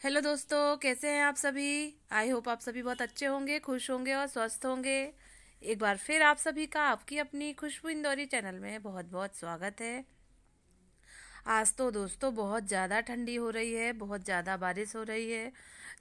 Hello दोस्तों, कैसे हैं आप सभी। आई होप आप सभी बहुत अच्छे होंगे, खुश होंगे और स्वस्थ होंगे। एक बार फिर आप सभी का आपकी अपनी खुशबू इंदौरी चैनल में बहुत बहुत स्वागत है। आज तो दोस्तों बहुत ज़्यादा ठंडी हो रही है, बहुत ज़्यादा बारिश हो रही है।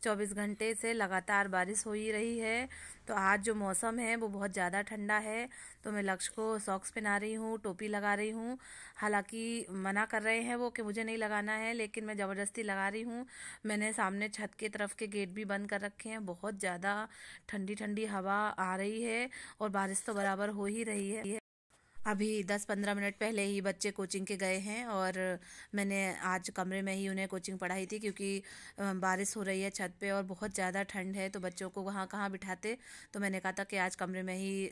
24 घंटे से लगातार बारिश हो ही रही है। तो आज जो मौसम है वो बहुत ज़्यादा ठंडा है। तो मैं लक्ष्य को सॉक्स पहना रही हूँ, टोपी लगा रही हूँ। हालांकि मना कर रहे हैं वो कि मुझे नहीं लगाना है, लेकिन मैं ज़बरदस्ती लगा रही हूँ। मैंने सामने छत की तरफ के गेट भी बंद कर रखे हैं। बहुत ज़्यादा ठंडी ठंडी हवा आ रही है और बारिश तो बराबर हो ही रही है। अभी 10-15 मिनट पहले ही बच्चे कोचिंग के गए हैं और मैंने आज कमरे में ही उन्हें कोचिंग पढ़ाई थी, क्योंकि बारिश हो रही है छत पे और बहुत ज़्यादा ठंड है। तो बच्चों को वहाँ कहाँ बिठाते, तो मैंने कहा था कि आज कमरे में ही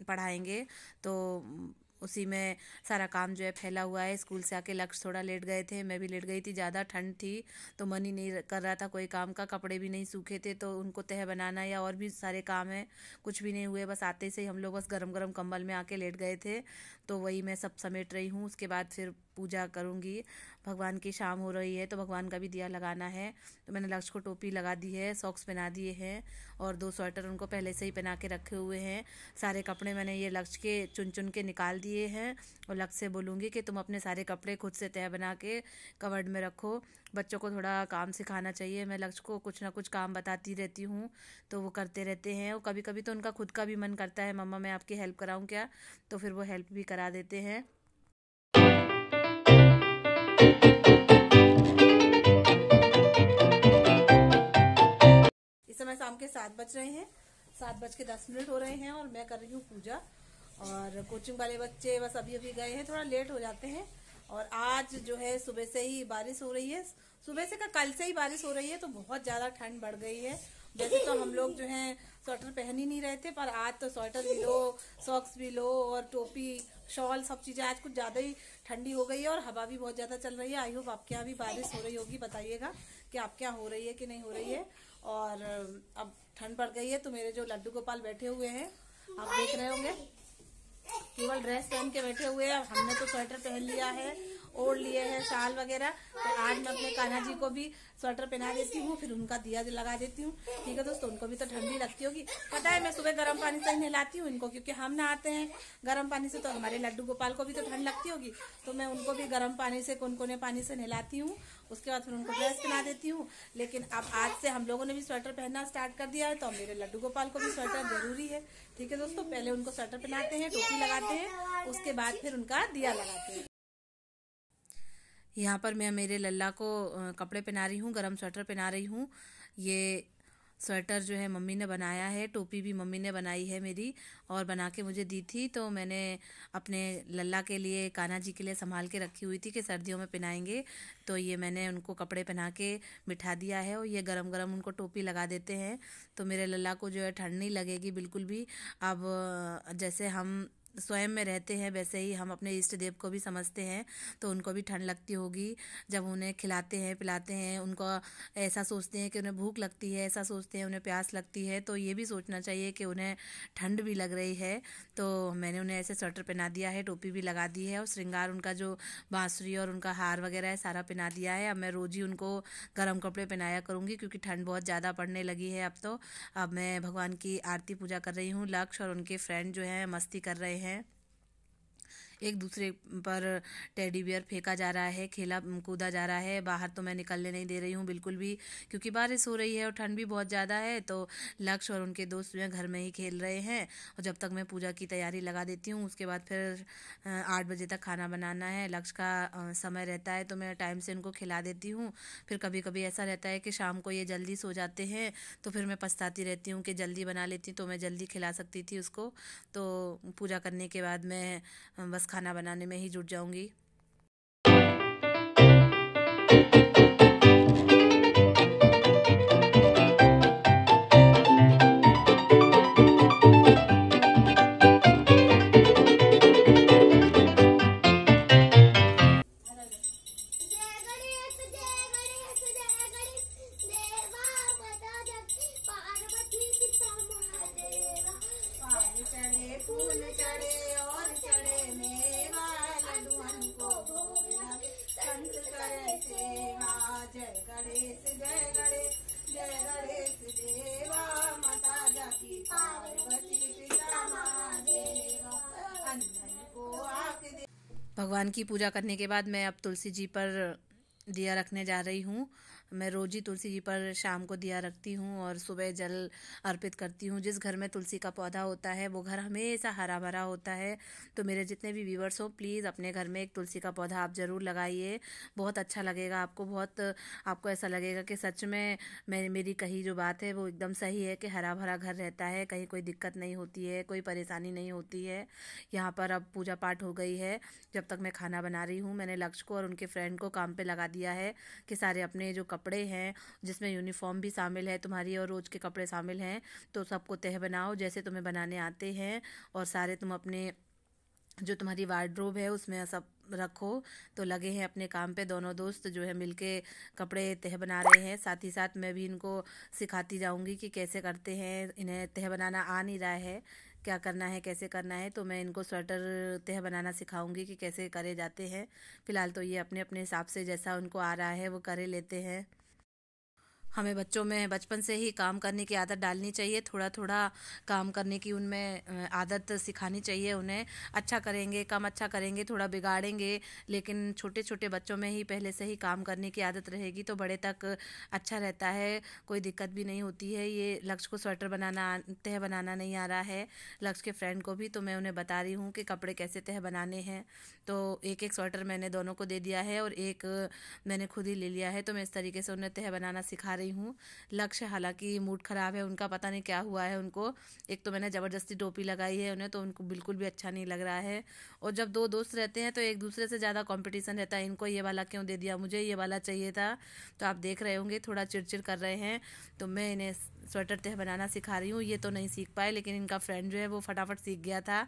पढ़ाएंगे। तो उसी में सारा काम जो है फैला हुआ है। स्कूल से आके लक्ष्य थोड़ा लेट गए थे, मैं भी लेट गई थी। ज़्यादा ठंड थी तो मन ही नहीं कर रहा था कोई काम का। कपड़े भी नहीं सूखे थे तो उनको तह बनाना या और भी सारे काम है, कुछ भी नहीं हुए। बस आते से ही हम लोग बस गरम गरम कंबल में आके लेट गए थे। तो वही मैं सब समेट रही हूँ। उसके बाद फिर पूजा करूँगी। भगवान की शाम हो रही है तो भगवान का भी दिया लगाना है। तो मैंने लक्ष्य को टोपी लगा दी है, सॉक्स पहना दिए हैं और 2 स्वेटर उनको पहले से ही पहना के रखे हुए हैं। सारे कपड़े मैंने ये लक्ष्य के चुन चुन के निकाल दिए हैं और लक्ष्य से बोलूँगी कि तुम अपने सारे कपड़े खुद से तह बना के कवर्ड में रखो। बच्चों को थोड़ा काम सिखाना चाहिए। मैं लक्ष्य को कुछ ना कुछ काम बताती रहती हूँ तो वो करते रहते हैं। और कभी कभी तो उनका खुद का भी मन करता है, मम्मा मैं आपकी हेल्प कराऊँ क्या, तो फिर वो हेल्प भी करा देते हैं। इस समय शाम के 7 बज रहे हैं, 7:10 हो रहे हैं और मैं कर रही हूँ पूजा। और कोचिंग वाले बच्चे बस अभी अभी गए हैं, थोड़ा लेट हो जाते हैं। और आज जो है सुबह से ही बारिश हो रही है, सुबह से कल से ही बारिश हो रही है। तो बहुत ज़्यादा ठंड बढ़ गई है। वैसे तो हम लोग जो है स्वेटर पहन ही नहीं रहे थे, पर आज तो स्वेटर भी लो, सॉक्स भी लो और टोपी, शॉल, सब चीज़ें आज कुछ ज़्यादा ही ठंडी हो गई है और हवा भी बहुत ज़्यादा चल रही है। आई होप आपके यहाँ भी बारिश हो रही होगी, बताइएगा कि आपके यहाँ हो रही है कि नहीं हो रही है। और अब ठंड पड़ गई है तो मेरे जो लड्डू गोपाल बैठे हुए हैं, आप देख रहे होंगे, केवल ड्रेस पहन के बैठे हुए हैं। हमने तो स्वेटर पहन लिया है, ओढ़ लिए हैं शाल वगैरह। तो आज मैं अपने कान्हा जी को भी स्वेटर पहना देती हूँ, फिर उनका दिया लगा देती हूँ। ठीक है दोस्तों, उनको भी तो ठंडी लगती होगी। पता है मैं सुबह गर्म पानी से ही नहलाती हूँ इनको, क्योंकि हम नहाते हैं गर्म पानी से, तो हमारे लड्डू गोपाल को भी तो ठंड लगती होगी। तो मैं उनको भी गर्म पानी से, कुनकुने पानी से नहलाती हूँ। उसके बाद फिर उनको ड्रेस पहना देती हूँ। लेकिन अब आज से हम लोगों ने भी स्वेटर पहनना स्टार्ट कर दिया है, तो मेरे लड्डू गोपाल को भी स्वेटर जरूरी है। ठीक है दोस्तों, पहले उनको स्वेटर पहनाते हैं, टोपी लगाते हैं, उसके बाद फिर उनका दिया लगाते हैं। यहाँ पर मैं मेरे लल्ला को कपड़े पहना रही हूँ, गरम स्वेटर पहना रही हूँ। ये स्वेटर जो है मम्मी ने बनाया है, टोपी भी मम्मी ने बनाई है मेरी, और बना के मुझे दी थी। तो मैंने अपने लल्ला के लिए, कान्हा जी के लिए संभाल के रखी हुई थी कि सर्दियों में पहनाएंगे। तो ये मैंने उनको कपड़े पहना के बिठा दिया है और ये गरम गरम उनको टोपी लगा देते हैं। तो मेरे लल्ला को जो है ठंड नहीं लगेगी बिल्कुल भी। अब जैसे हम स्वयं में रहते हैं वैसे ही हम अपने इष्ट देव को भी समझते हैं, तो उनको भी ठंड लगती होगी जब उन्हें खिलाते हैं पिलाते हैं। उनको ऐसा सोचते हैं कि उन्हें भूख लगती है, ऐसा सोचते हैं उन्हें प्यास लगती है। तो ये भी सोचना चाहिए कि उन्हें ठंड भी लग रही है। तो मैंने उन्हें ऐसे स्वेटर पहना दिया है, टोपी भी लगा दी है और श्रृंगार उनका जो बांसुरी और उनका हार वगैरह है सारा पहना दिया है। अब मैं रोज ही उनको गर्म कपड़े पहनाया करूँगी, क्योंकि ठंड बहुत ज़्यादा पड़ने लगी है अब तो। अब मैं भगवान की आरती पूजा कर रही हूँ। लक्ष्य और उनके फ्रेंड जो हैं मस्ती कर रहे हैं, एक दूसरे पर टेडी बियर फेंका जा रहा है, खेला कूदा जा रहा है। बाहर तो मैं निकलने नहीं दे रही हूँ बिल्कुल भी, क्योंकि बारिश हो रही है और ठंड भी बहुत ज़्यादा है। तो लक्ष्य और उनके दोस्त जो हैं घर में ही खेल रहे हैं। और जब तक मैं पूजा की तैयारी लगा देती हूँ, उसके बाद फिर 8 बजे तक खाना बनाना है। लक्ष्य का समय रहता है तो मैं टाइम से उनको खिला देती हूँ। फिर कभी कभी ऐसा रहता है कि शाम को ये जल्दी सो जाते हैं, तो फिर मैं पछताती रहती हूँ कि जल्दी बना लेती तो मैं जल्दी खिला सकती थी उसको। तो पूजा करने के बाद मैं बस खाना बनाने में ही जुट जाऊंगी। चढ़े फूल चढ़े और चढ़े मेवा, लड्डू हमको जय गणेश देवा, माता जाकी पार्वती पिता महादेवा, अंधन को आँख दे। भगवान की पूजा करने के बाद मैं अब तुलसी जी पर दिया रखने जा रही हूँ। मैं रोज ही तुलसी जी पर शाम को दिया रखती हूँ और सुबह जल अर्पित करती हूँ। जिस घर में तुलसी का पौधा होता है वो घर हमेशा हरा भरा होता है। तो मेरे जितने भी व्यूवर्स हो, प्लीज़ अपने घर में एक तुलसी का पौधा आप ज़रूर लगाइए। बहुत अच्छा लगेगा आपको, आपको ऐसा लगेगा कि सच में मेरी कही जो बात है वो एकदम सही है कि हरा भरा घर रहता है, कहीं कोई दिक्कत नहीं होती है, कोई परेशानी नहीं होती है। यहाँ पर अब पूजा पाठ हो गई है। जब तक मैं खाना बना रही हूँ, मैंने लक्ष्य को और उनके फ्रेंड को काम पे लगा दिया है कि सारे अपने जो कपड़े हैं, जिसमें यूनिफॉर्म भी शामिल है तुम्हारी और रोज के कपड़े शामिल हैं, तो सबको तह बनाओ जैसे तुम्हें बनाने आते हैं। और सारे तुम अपने जो तुम्हारी वार्डरोब है उसमें सब रखो। तो लगे हैं अपने काम पे, दोनों दोस्त जो है मिलके कपड़े तह बना रहे हैं। साथ ही साथ मैं भी इनको सिखाती जाऊंगी कि कैसे करते हैं। इन्हें तह बनाना आ नहीं रहा है, क्या करना है कैसे करना है, तो मैं इनको स्वेटर तह बनाना सिखाऊंगी कि कैसे करे जाते हैं। फिलहाल तो ये अपने अपने हिसाब से जैसा उनको आ रहा है वो करे लेते हैं। हमें बच्चों में बचपन से ही काम करने की आदत डालनी चाहिए, थोड़ा थोड़ा काम करने की उनमें आदत सिखानी चाहिए उन्हें। अच्छा करेंगे, कम अच्छा करेंगे, थोड़ा बिगाड़ेंगे, लेकिन छोटे छोटे बच्चों में ही पहले से ही काम करने की आदत रहेगी तो बड़े तक अच्छा रहता है, कोई दिक्कत भी नहीं होती है। ये लक्ष्य को स्वेटर बनाना तह बनाना नहीं आ रहा है, लक्ष्य के फ्रेंड को भी, तो मैं उन्हें बता रही हूँ कि कपड़े कैसे तह बनाने हैं। तो एक एक स्वेटर मैंने दोनों को दे दिया है और एक मैंने खुद ही ले लिया है। तो मैं इस तरीके से उन्हें तह बनाना सिखा रही हूँ। लक्ष्य हालांकि मूड खराब है उनका, पता नहीं क्या हुआ है उनको। एक तो मैंने ज़बरदस्ती टोपी लगाई है उन्हें, तो उनको बिल्कुल भी अच्छा नहीं लग रहा है। और जब दो दोस्त रहते हैं तो एक दूसरे से ज़्यादा कंपटीशन रहता है, इनको ये वाला क्यों दे दिया, मुझे ये वाला चाहिए था। तो आप देख रहे होंगे थोड़ा चिड़चिड़ कर रहे हैं। तो मैं इन्हें स्वेटर तह बनाना सिखा रही हूँ। ये तो नहीं सीख पाए, लेकिन इनका फ्रेंड जो है वो फटाफट सीख गया था।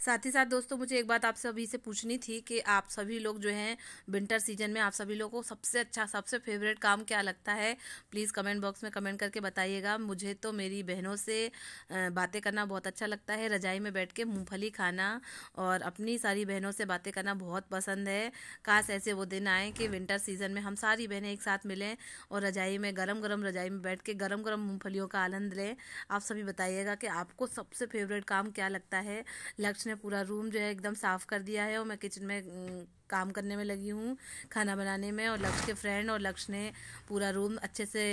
साथ ही साथ दोस्तों, मुझे एक बात आप सभी से पूछनी थी कि आप सभी लोग जो हैं विंटर सीजन में आप सभी लोगों को सबसे अच्छा, सबसे फेवरेट काम क्या लगता है। प्लीज़ कमेंट बॉक्स में कमेंट करके बताइएगा। मुझे तो मेरी बहनों से बातें करना बहुत अच्छा लगता है, रजाई में बैठ के मूंगफली खाना और अपनी सारी बहनों से बातें करना बहुत पसंद है। काश ऐसे वो दिन आए कि विंटर सीजन में हम सारी बहनें एक साथ मिलें और रजाई में गरम गरम रजाई में बैठ के गरम गरम मूंगफलियों का आनंद लें। आप सभी बताइएगा कि आपको सबसे फेवरेट काम क्या लगता है। लक्ष्य ने पूरा रूम जो है एकदम साफ कर दिया है और मैं किचन में काम करने में लगी हूँ, खाना बनाने में। और लक्ष्य के फ्रेंड और लक्ष्य ने पूरा रूम अच्छे से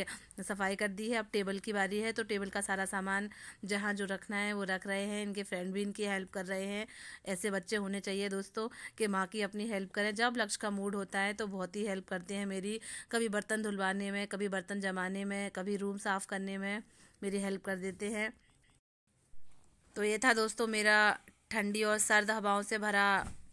सफाई कर दी है। अब टेबल की बारी है, तो टेबल का सारा सामान जहाँ जो रखना है वो रख रहे हैं। इनके फ्रेंड भी इनकी हेल्प कर रहे हैं। ऐसे बच्चे होने चाहिए दोस्तों कि माँ की अपनी हेल्प करें। जब लक्ष्य का मूड होता है तो बहुत ही हेल्प करते हैं मेरी, कभी बर्तन धुलवाने में, कभी बर्तन जमाने में, कभी रूम साफ़ करने में मेरी हेल्प कर देते हैं। तो ये था दोस्तों मेरा ठंडी और सर्द हवाओं से भरा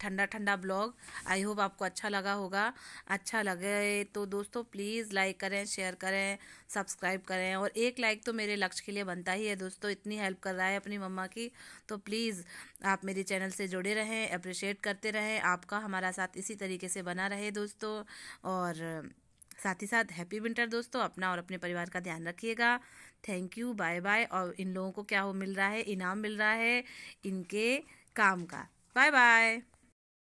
ठंडा ठंडा ब्लॉग। आई होप आपको अच्छा लगा होगा। अच्छा लगे तो दोस्तों प्लीज़ लाइक करें, शेयर करें, सब्सक्राइब करें। और एक लाइक तो मेरे लक्ष्य के लिए बनता ही है दोस्तों, इतनी हेल्प कर रहा है अपनी मम्मा की। तो प्लीज़ आप मेरे चैनल से जुड़े रहें, अप्रिशिएट करते रहें। आपका हमारा साथ इसी तरीके से बना रहे दोस्तों। और साथ ही साथ हैप्पी विंटर दोस्तों। अपना और अपने परिवार का ध्यान रखिएगा। Thank you, bye bye. और इन लोगों को क्या हो मिल रहा है, इनाम मिल रहा है इनके काम का। Bye bye.